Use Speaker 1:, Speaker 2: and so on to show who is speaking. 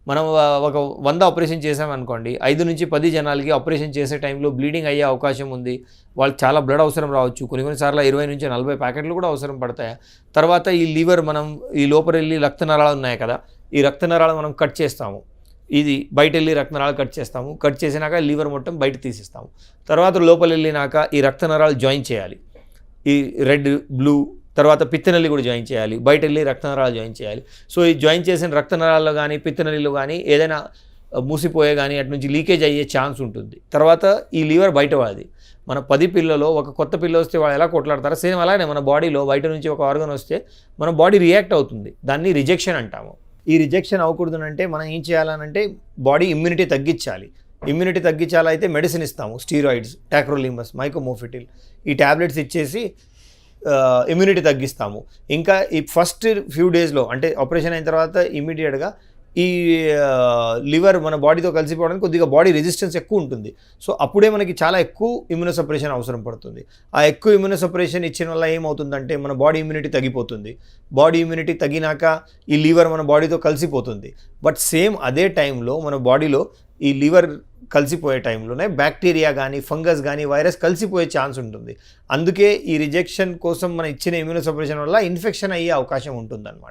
Speaker 1: మనం ఒక 100 ఆపరేషన్ చేసామనుకోండి, 5-10 జనాలకి ఆపరేషన్ చేసే టైంలో బ్లీడింగ్ అయ్యే అవకాశం ఉంది. వాళ్ళకి చాలా బ్లడ్ అవసరం రావచ్చు. కొన్ని సార్లు 20-40 ప్యాకెట్లు కూడా అవసరం పడతాయి. తర్వాత ఈ లివర్ మనం ఈ లోపలెళ్ళి రక్తనరాలు ఉన్నాయి కదా, ఈ రక్తనరాలు మనం కట్ చేస్తాము. ఇది బయటెళ్ళి రక్తనరాలు కట్ చేస్తాము. కట్ చేసినాక లివర్ మొత్తం బయట తీసిస్తాము. తర్వాత లోపలెళ్ళినాక ఈ రక్తనరాలు జాయిన్ చేయాలి. ఈ రెడ్, బ్లూ, తర్వాత పిత్తనల్లి కూడా జాయిన్ చేయాలి. బయటెళ్ళి రక్తనరాలు జాయిన్ చేయాలి. సో ఈ జాయిన్ చేసిన రక్తనరాల్లో కానీ పిత్తనల్లిలో కానీ ఏదైనా మూసిపోయే కానీ అటు నుంచి లీకేజ్ అయ్యే ఛాన్స్ ఉంటుంది. తర్వాత ఈ లివర్ బయట వాడి మన 10 పిల్లలో ఒక కొత్త పిల్ల వస్తే వాళ్ళు ఎలా కొట్లాడతారో సేమ్ అలానే మన బాడీలో బయట నుంచి ఒక ఆర్గన్ వస్తే మన బాడీ రియాక్ట్ అవుతుంది. దాన్ని రిజెక్షన్ అంటాము. ఈ రిజెక్షన్ అవ్వకూడదు అంటే మనం ఏం చేయాలనంటే బాడీ ఇమ్యూనిటీ తగ్గించాలి. ఇమ్యూనిటీ తగ్గించాలైతే మెడిసిన్ ఇస్తాము. స్టీరాయిడ్స్, టాక్రోలిమస్, మైకోమోఫిటిల్ ఈ ట్యాబ్లెట్స్ ఇచ్చేసి ఇమ్యూనిటీ తగ్గిస్తాము. ఇంకా ఈ ఫస్ట్ ఫ్యూ డేస్లో అంటే ఆపరేషన్ అయిన తర్వాత ఇమీడియట్గా ఈ లివర్ మన బాడీతో కలిసిపోవడానికి కొద్దిగా బాడీ రెసిస్టెన్స్ ఎక్కువ ఉంటుంది. సో అప్పుడే మనకి చాలా ఎక్కువ ఇమ్యూనోసప్రెషన్ అవసరం పడుతుంది. ఆ ఎక్కువ ఇమ్యూనోసప్రెషన్ ఇచ్చిన వల్ల ఏమవుతుందంటే మన బాడీ ఇమ్యూనిటీ తగ్గిపోతుంది. బాడీ ఇమ్యూనిటీ తగ్గినాక ఈ లివర్ మన బాడీతో కలిసిపోతుంది. బట్ సేమ్ అదే టైంలో మన బాడీలో ఈ లివర్ కలిసిపోయే టైంలోనే బ్యాక్టీరియా కానీ ఫంగస్ కానీ వైరస్ కలిసిపోయే ఛాన్స్ ఉంటుంది. అందుకే ఈ రిజెక్షన్ కోసం మనం ఇచ్చిన ఇమ్యూనోసప్రెషన్ వల్ల ఇన్ఫెక్షన్ అయ్యే అవకాశం ఉంటుందన్నమాట.